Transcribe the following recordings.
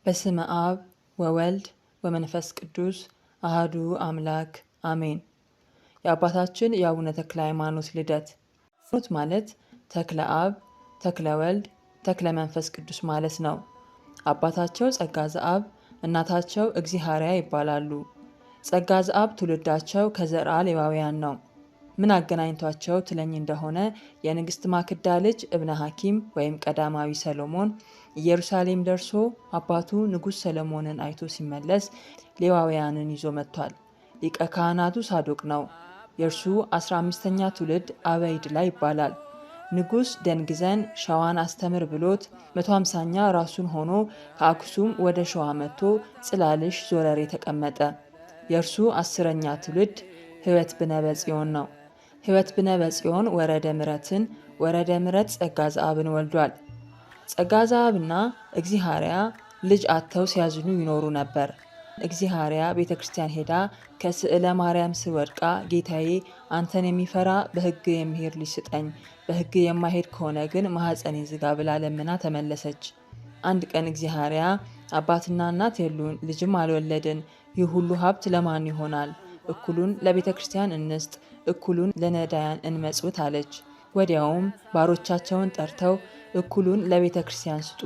በስመ አብ ወወልድ ወመንፈስ ቅዱስ አሃዱ አምላክ አሜን። የአባታችን የአቡነ ተክለ ሃይማኖት ልደት ፍኖት ማለት ተክለ አብ፣ ተክለ ወልድ፣ ተክለ መንፈስ ቅዱስ ማለት ነው። አባታቸው ጸጋ ዘአብ፣ እናታቸው እግዚሐርያ ይባላሉ። ጸጋ ዘአብ ትውልዳቸው ከዘርአ ሌዋውያን ነው። ምን አገናኝቷቸው ትለኝ እንደሆነ የንግስት ማክዳ ልጅ እብነ ሐኪም ወይም ቀዳማዊ ሰሎሞን ኢየሩሳሌም ደርሶ አባቱ ንጉሥ ሰሎሞንን አይቶ ሲመለስ ሌዋውያንን ይዞ መጥቷል። ሊቀ ካህናቱ ሳዶቅ ነው። የእርሱ 15ኛ ትውልድ አበይድላ ይባላል። ንጉሥ ደንግዘን ሸዋን አስተምር ብሎት 150ኛ ራሱን ሆኖ ከአክሱም ወደ ሸዋ መጥቶ ጽላልሽ ዞረሬ ተቀመጠ። የእርሱ 10ኛ ትውልድ ህይወት ብነበጽዮን ነው። ህይወት ብነበጽዮን ወረደ ምረትን፣ ወረደ ምረት ጸጋ ዘአብን ወልዷል። ጸጋ ዘአብና እግዚሐርያ ልጅ አጥተው ሲያዝኑ ይኖሩ ነበር። እግዚሐርያ ቤተ ክርስቲያን ሄዳ ከስዕለ ማርያም ስወድቃ ጌታዬ አንተን የሚፈራ በሕግ የሚሄድ ልጅ ስጠኝ፣ በሕግ የማሄድ ከሆነ ግን ማኅፀኔን ዝጋ ብላ ለምና ተመለሰች። አንድ ቀን እግዚሐርያ አባትና እናት የሉን፣ ልጅም አልወለድን፣ ይህ ሁሉ ሀብት ለማን ይሆናል? እኩሉን ለቤተ ክርስቲያን እንስጥ፣ እኩሉን ለነዳያን እንመጽውት አለች። ወዲያውም ባሮቻቸውን ጠርተው እኩሉን ለቤተ ክርስቲያን ስጡ፣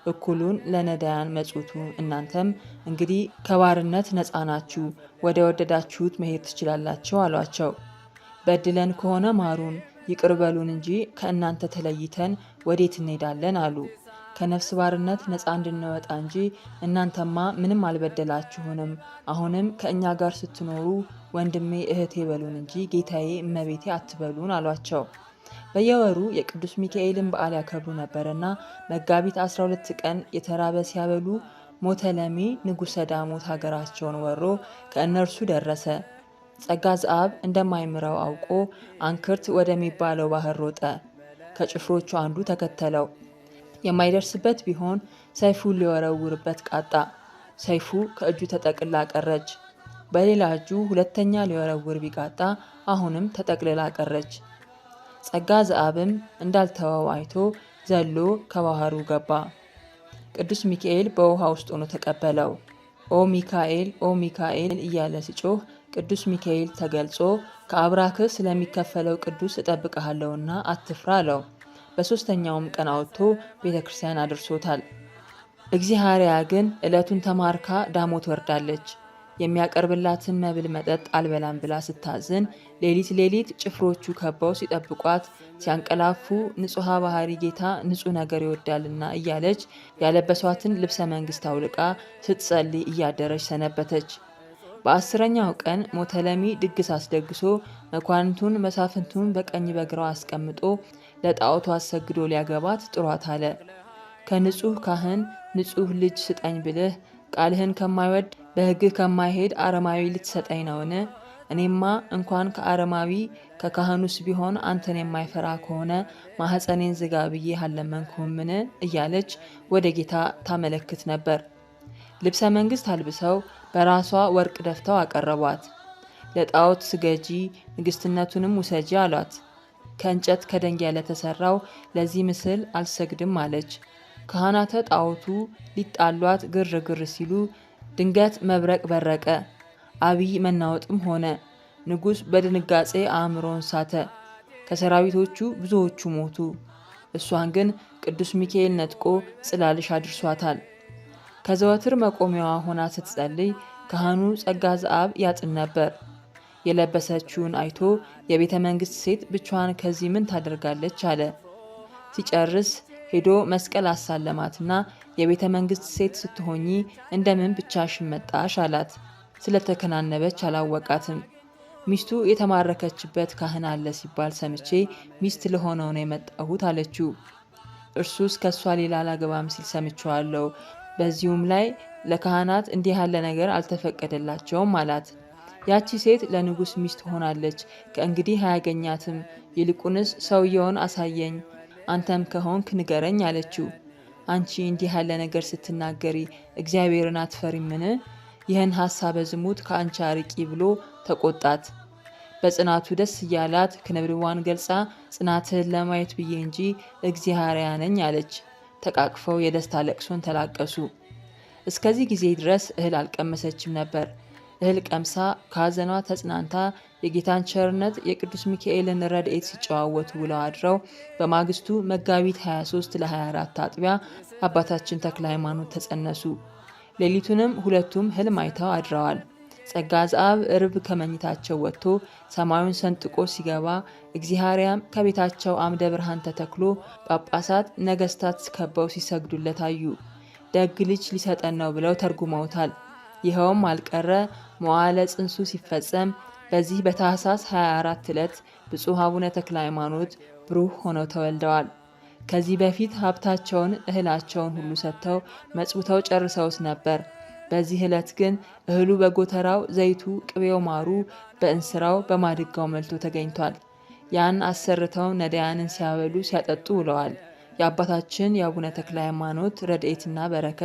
እኩሉን ለነዳያን መጽውቱ፣ እናንተም እንግዲህ ከባርነት ነፃ ናችሁ፣ ወደ ወደዳችሁት መሄድ ትችላላችሁ አሏቸው። በድለን ከሆነ ማሩን፣ ይቅር በሉን እንጂ ከእናንተ ተለይተን ወዴት እንሄዳለን አሉ። ከነፍስ ባርነት ነፃ እንድንወጣ እንጂ እናንተማ ምንም አልበደላችሁንም። አሁንም ከእኛ ጋር ስትኖሩ ወንድሜ እህቴ በሉን እንጂ ጌታዬ እመቤቴ አትበሉን አሏቸው። በየወሩ የቅዱስ ሚካኤልን በዓል ያከብሩ ነበርና መጋቢት 12 ቀን የተራበ ሲያበሉ ሞተለሚ ንጉሠ ዳሞት ሀገራቸውን ወሮ ከእነርሱ ደረሰ። ጸጋ ዘአብ እንደማይምረው አውቆ አንክርት ወደሚባለው ባህር ሮጠ። ከጭፍሮቹ አንዱ ተከተለው። የማይደርስበት ቢሆን ሰይፉን ሊወረውርበት ቃጣ። ሰይፉ ከእጁ ተጠቅልላ ቀረች። በሌላ እጁ ሁለተኛ ሊወረውር ቢቃጣ አሁንም ተጠቅልላ ቀረች። ጸጋ ዘአብም እንዳልተወው አይቶ ዘሎ ከባህሩ ገባ። ቅዱስ ሚካኤል በውሃ ውስጥ ሆኖ ተቀበለው። ኦ ሚካኤል ኦ ሚካኤል እያለ ሲጮህ ቅዱስ ሚካኤል ተገልጾ ከአብራክህ ስለሚከፈለው ቅዱስ እጠብቅሃለሁና አትፍራ አለው። በሦስተኛውም ቀን አውጥቶ ቤተ ክርስቲያን አድርሶታል። እግዚሐርያ ግን ዕለቱን ተማርካ ዳሞት ወርዳለች። የሚያቀርብላትን መብል መጠጥ አልበላም ብላ ስታዝን ሌሊት ሌሊት ጭፍሮቹ ከበው ሲጠብቋት ሲያንቀላፉ ንጹሐ ባህሪ ጌታ ንጹሕ ነገር ይወዳልና እያለች ያለበሷትን ልብሰ መንግስት አውልቃ ስትጸልይ እያደረች ሰነበተች። በ10ኛው ቀን ሞተለሚ ድግስ አስደግሶ መኳንንቱን መሳፍንቱን በቀኝ በግራው አስቀምጦ ለጣዖቱ አሰግዶ ሊያገባት ጥሯት አለ። ከንጹሕ ካህን ንጹሕ ልጅ ስጠኝ ብልህ ቃልህን ከማይወድ በሕግህ ከማይሄድ አረማዊ ልትሰጠኝ ነውን? እኔማ እንኳን ከአረማዊ ከካህኑስ ቢሆን አንተን የማይፈራ ከሆነ ማኅፀኔን ዝጋ ብዬ አልለመንኩህምን? እያለች ወደ ጌታ ታመለክት ነበር። ልብሰ መንግስት አልብሰው በራሷ ወርቅ ደፍተው አቀረቧት። ለጣዖት ስገጂ ንግስትነቱንም ውሰጂ አሏት። ከእንጨት ከደንጊያ ለተሰራው ለዚህ ምስል አልሰግድም አለች። ካህናተ ጣዖቱ ሊጣሏት ግር ግር ሲሉ ድንገት መብረቅ በረቀ፣ አብይ መናወጥም ሆነ። ንጉሥ በድንጋጼ አእምሮን ሳተ። ከሰራዊቶቹ ብዙዎቹ ሞቱ። እሷን ግን ቅዱስ ሚካኤል ነጥቆ ጽላልሽ አድርሷታል። ከዘወትር መቆሚያዋ ሆና ስትጸልይ ካህኑ ጸጋ ዘአብ ያጥን ነበር። የለበሰችውን አይቶ የቤተ መንግስት ሴት ብቻዋን ከዚህ ምን ታደርጋለች አለ። ሲጨርስ ሄዶ መስቀል አሳለማትና የቤተ መንግስት ሴት ስትሆኚ እንደምን ብቻሽን መጣሽ አላት። ስለተከናነበች አላወቃትም። ሚስቱ የተማረከችበት ካህን አለ ሲባል ሰምቼ ሚስት ለሆነው ነው የመጣሁት አለችው። እርሱስ ከእሷ ሌላ አላገባም ሲል ሰምቼዋለሁ። በዚሁም ላይ ለካህናት እንዲህ ያለ ነገር አልተፈቀደላቸውም አላት። ያቺ ሴት ለንጉሥ ሚስት ሆናለች፣ ከእንግዲህ አያገኛትም። ይልቁንስ ሰውየውን አሳየኝ፣ አንተም ከሆንክ ንገረኝ አለችው። አንቺ እንዲህ ያለ ነገር ስትናገሪ እግዚአብሔርን አትፈሪምን? ይህን ሐሳበ ዝሙት ከአንቺ አርቂ ብሎ ተቆጣት። በጽናቱ ደስ እያላት ክንብርዋን ገልጻ ጽናትህን ለማየት ብዬ እንጂ እግዚሐርያ ነኝ አለች። ተቃቅፈው የደስታ ለቅሶን ተላቀሱ። እስከዚህ ጊዜ ድረስ እህል አልቀመሰችም ነበር። እህል ቀምሳ ከሐዘኗ ተጽናንታ የጌታን ቸርነት የቅዱስ ሚካኤልን ረድኤት ሲጨዋወቱ ውለው አድረው በማግስቱ መጋቢት 23 ለ24 አጥቢያ አባታችን ተክለ ሃይማኖት ተጸነሱ። ሌሊቱንም ሁለቱም ህልም አይተው አድረዋል። ጸጋ ዘአብ እርብ ከመኝታቸው ወጥቶ ሰማዩን ሰንጥቆ ሲገባ እግዚአርያም ከቤታቸው አምደ ብርሃን ተተክሎ ጳጳሳት፣ ነገስታት ከበው ሲሰግዱለት አዩ። ደግ ልጅ ሊሰጠን ነው ብለው ተርጉመውታል። ይኸውም አልቀረ መዋዕለ ጽንሱ ሲፈጸም በዚህ በታኅሳስ 24 ዕለት ብፁዕ አቡነ ተክለ ሃይማኖት ብሩህ ሆነው ተወልደዋል። ከዚህ በፊት ሀብታቸውን እህላቸውን ሁሉ ሰጥተው መጽውተው ጨርሰውት ነበር። በዚህ ዕለት ግን እህሉ በጎተራው፣ ዘይቱ፣ ቅቤው፣ ማሩ በእንስራው በማድጋው መልቶ ተገኝቷል። ያን አሰርተው ነዳያንን ሲያበሉ ሲያጠጡ ውለዋል። የአባታችን የአቡነ ተክለ ሃይማኖት ረድኤትና በረከት